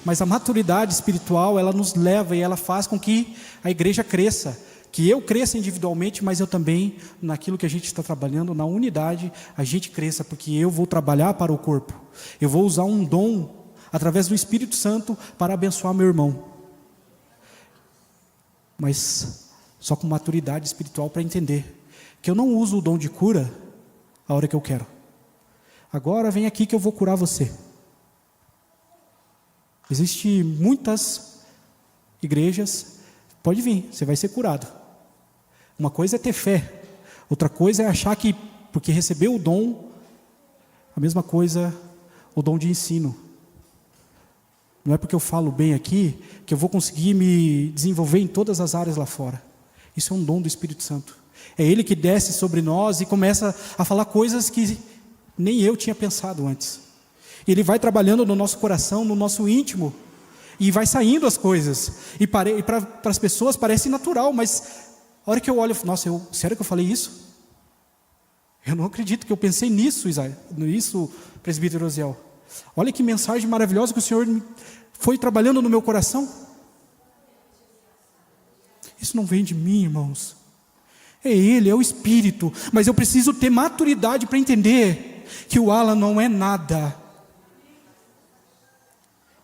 Mas a maturidade espiritual, ela nos leva e ela faz com que a igreja cresça. Que eu cresça individualmente, mas eu também, naquilo que a gente está trabalhando, na unidade, a gente cresça, porque eu vou trabalhar para o corpo. Eu vou usar um dom, através do Espírito Santo, para abençoar meu irmão. Mas só com maturidade espiritual para entender que eu não uso o dom de cura a hora que eu quero. Agora vem aqui que eu vou curar você. Existem muitas igrejas, pode vir, você vai ser curado. Uma coisa é ter fé, outra coisa é achar que, porque recebeu o dom, a mesma coisa, o dom de ensino. Não é porque eu falo bem aqui, que eu vou conseguir me desenvolver em todas as áreas lá fora. Isso é um dom do Espírito Santo. É Ele que desce sobre nós e começa a falar coisas que nem eu tinha pensado antes. E Ele vai trabalhando no nosso coração, no nosso íntimo, e vai saindo as coisas. E para as pessoas parece natural, mas a hora que eu olho, nossa, sério que eu falei isso? Eu não acredito que eu pensei nisso, nisso, presbítero Osiel. Olha que mensagem maravilhosa que o Senhor foi trabalhando no meu coração. Isso não vem de mim, irmãos. É Ele, é o Espírito. Mas eu preciso ter maturidade para entender que o Alan não é nada.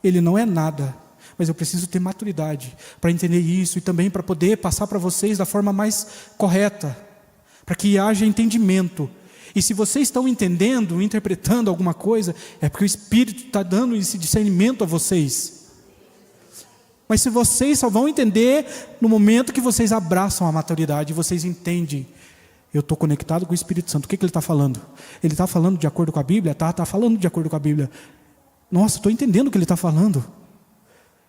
Ele não é nada. mas eu preciso ter maturidade para entender isso e também para poder passar para vocês da forma mais correta, para que haja entendimento. E se vocês estão entendendo, interpretando alguma coisa, é porque o Espírito está dando esse discernimento a vocês. Mas se vocês só vão entender no momento que vocês abraçam a maturidade, vocês entendem, eu estou conectado com o Espírito Santo. O que ele está falando? Ele está falando de acordo com a Bíblia? Está falando de acordo com a Bíblia. Nossa, estou entendendo o que ele está falando.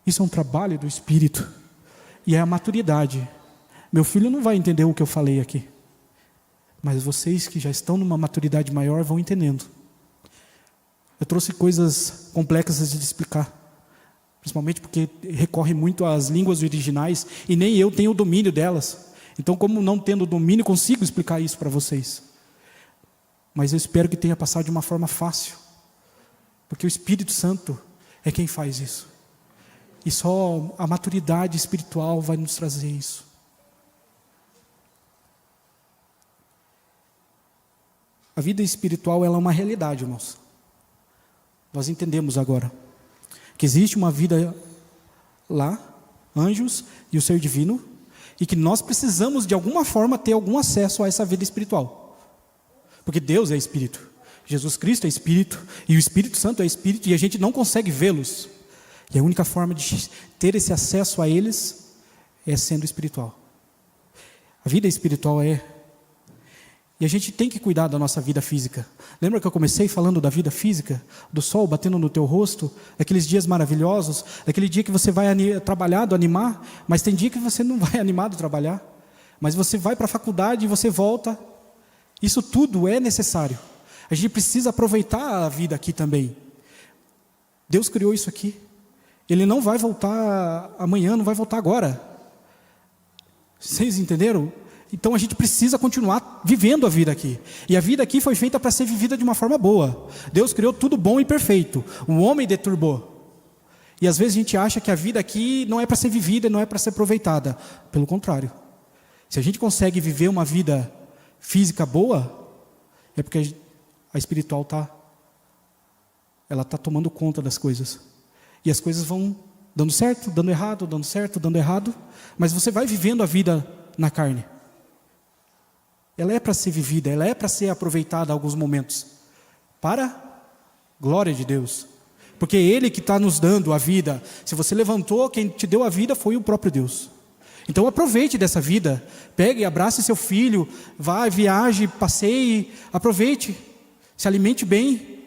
Isso é um trabalho do Espírito. E é a maturidade. Meu filho não vai entender o que eu falei aqui. Mas vocês que já estão numa maturidade maior vão entendendo. Eu trouxe coisas complexas de explicar. Principalmente porque recorre muito às línguas originais e nem eu tenho o domínio delas. Então, como não tendo domínio, consigo explicar isso para vocês. Mas eu espero que tenha passado de uma forma fácil. Porque o Espírito Santo é quem faz isso. E só a maturidade espiritual vai nos trazer isso. A vida espiritual ela é uma realidade, irmãos. Nós entendemos agora que existe uma vida lá, anjos e o ser divino, e que nós precisamos de alguma forma ter algum acesso a essa vida espiritual. Porque Deus é Espírito, Jesus Cristo é Espírito, e o Espírito Santo é Espírito, e a gente não consegue vê-los. E a única forma de ter esse acesso a eles é sendo espiritual. A vida espiritual é... E a gente tem que cuidar da nossa vida física. Lembra que eu comecei falando da vida física? Do sol batendo no teu rosto, daqueles dias maravilhosos, daquele dia que você vai trabalhado, animar, mas tem dia que você não vai animado trabalhar. Mas você vai para a faculdade e você volta. Isso tudo é necessário. A gente precisa aproveitar a vida aqui também. Deus criou isso aqui. Ele não vai voltar amanhã, não vai voltar agora. Vocês entenderam? Então a gente precisa continuar vivendo a vida aqui. E a vida aqui foi feita para ser vivida de uma forma boa. Deus criou tudo bom e perfeito. O homem deturbou. E às vezes a gente acha que a vida aqui não é para ser vivida, não é para ser aproveitada. Pelo contrário. Se a gente consegue viver uma vida física boa, é porque a espiritual está tomando conta das coisas. E as coisas vão dando certo, dando errado, dando certo, dando errado. Mas você vai vivendo a vida na carne. Ela é para ser vivida, ela é para ser aproveitada em alguns momentos. Para a glória de Deus. Porque é Ele que está nos dando a vida. Se você levantou, quem te deu a vida foi o próprio Deus. Então aproveite dessa vida. Pegue, abrace seu filho, vá, viaje, passeie, aproveite. Se alimente bem.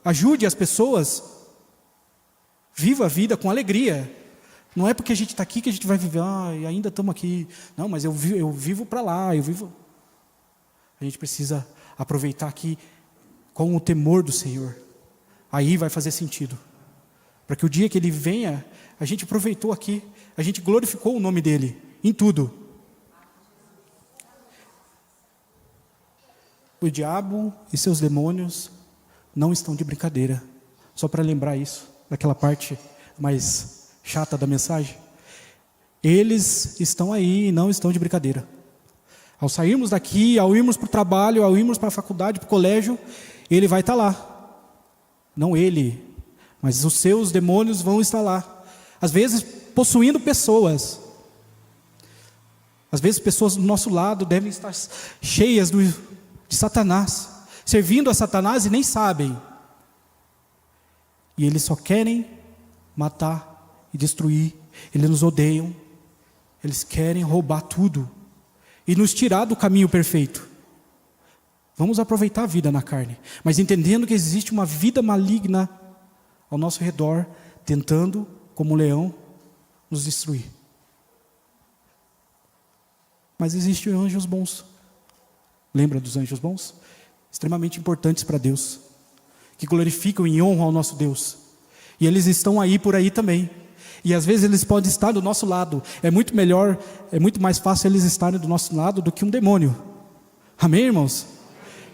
Ajude as pessoas. Viva a vida com alegria. Não é porque a gente está aqui que a gente vai viver, ainda estamos aqui. Não, mas eu vivo para lá, A gente precisa aproveitar aqui com o temor do Senhor. Aí vai fazer sentido. Para que o dia que Ele venha, a gente aproveitou aqui, a gente glorificou o nome dEle, em tudo. O diabo e seus demônios não estão de brincadeira. Só para lembrar isso, daquela parte mais chata da mensagem. Eles estão aí e não estão de brincadeira. Ao sairmos daqui, ao irmos para o trabalho, ao irmos para a faculdade, para o colégio, ele vai estar lá. Não ele, mas os seus demônios vão estar lá. Às vezes possuindo pessoas. Às vezes pessoas do nosso lado devem estar cheias de Satanás, servindo a Satanás e nem sabem. E eles só querem matar e destruir. Eles nos odeiam. Eles querem roubar tudo e nos tirar do caminho perfeito. Vamos aproveitar a vida na carne, mas entendendo que existe uma vida maligna ao nosso redor, tentando, como um leão, nos destruir. Mas existem anjos bons. Lembra dos anjos bons? Extremamente importantes para Deus, que glorificam e honram ao nosso Deus. E eles estão aí por aí também. E às vezes eles podem estar do nosso lado. É muito melhor, é muito mais fácil eles estarem do nosso lado do que um demônio. Amém, irmãos?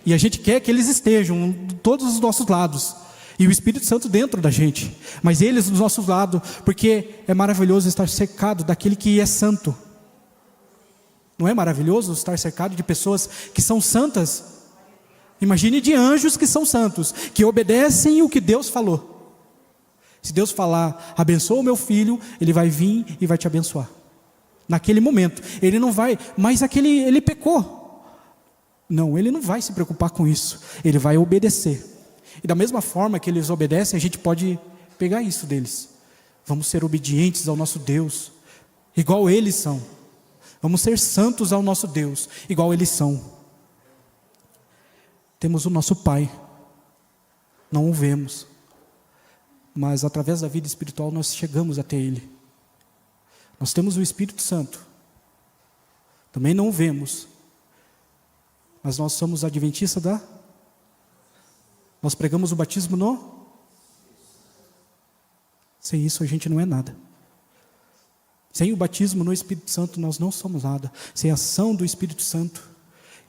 E a gente quer que eles estejam de todos os nossos lados. E o Espírito Santo dentro da gente. Mas eles do nosso lado, porque é maravilhoso estar cercado daquele que é santo. Não é maravilhoso estar cercado de pessoas que são santas? Imagine de anjos que são santos, que obedecem o que Deus falou. Se Deus falar, abençoa o meu filho, Ele vai vir e vai te abençoar. Naquele momento, Ele não vai, mas ele pecou. Não, Ele não vai se preocupar com isso, Ele vai obedecer. E da mesma forma que eles obedecem, a gente pode pegar isso deles. Vamos ser obedientes ao nosso Deus, igual eles são. Vamos ser santos ao nosso Deus, igual eles são. Temos o nosso Pai, não o vemos, mas através da vida espiritual nós chegamos até Ele. Nós temos o Espírito Santo, também não o vemos, mas nós somos adventistas nós pregamos o batismo sem isso a gente não é nada. Sem o batismo no Espírito Santo nós não somos nada, sem a ação do Espírito Santo.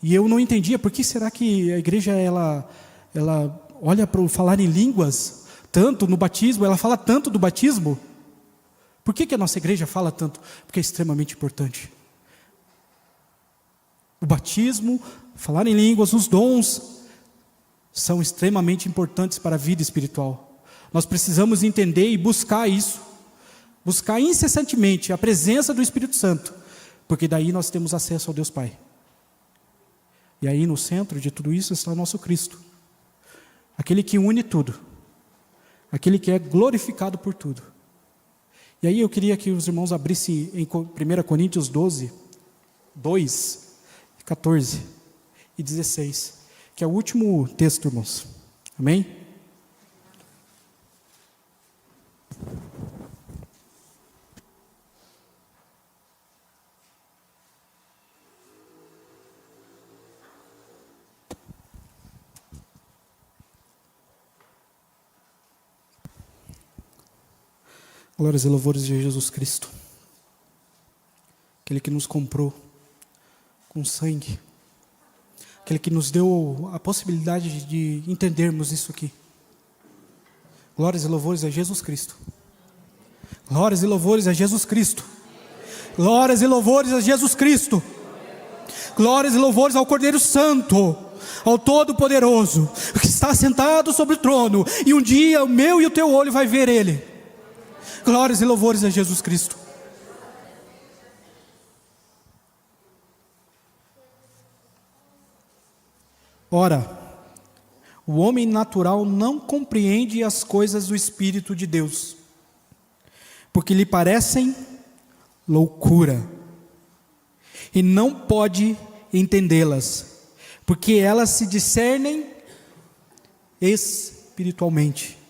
E eu não entendia, por que será que a igreja, ela olha para o falar em línguas, tanto no batismo, ela fala tanto do batismo? Por que a nossa igreja fala tanto? Porque é extremamente importante. O batismo, falar em línguas, os dons, são extremamente importantes para a vida espiritual. Nós precisamos entender e buscar isso, buscar incessantemente a presença do Espírito Santo, porque daí nós temos acesso ao Deus Pai. E aí no centro de tudo isso está o nosso Cristo, aquele que une tudo, aquele que é glorificado por tudo. E aí eu queria que os irmãos abrissem em 1 Coríntios 12, 2, 14 e 16, que é o último texto, irmãos. Amém? Glórias e louvores de Jesus Cristo, aquele que nos comprou com sangue, aquele que nos deu a possibilidade de entendermos isso aqui. Glórias e louvores a Jesus Cristo. Glórias e louvores a Jesus Cristo. Glórias e louvores a Jesus Cristo. Glórias e louvores ao Cordeiro Santo, ao Todo-Poderoso, que está sentado sobre o trono, e um dia o meu e o teu olho vai ver Ele. Glórias e louvores a Jesus Cristo. Ora, o homem natural não compreende as coisas do Espírito de Deus, porque lhe parecem loucura, e não pode entendê-las, porque elas se discernem espiritualmente.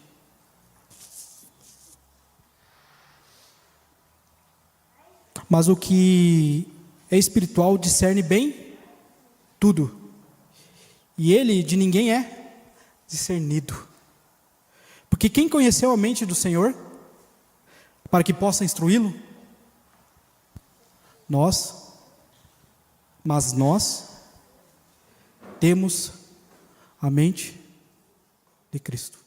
Mas o que é espiritual discerne bem tudo, e ele de ninguém é discernido. Porque quem conheceu a mente do Senhor, para que possa instruí-lo? Mas nós temos a mente de Cristo.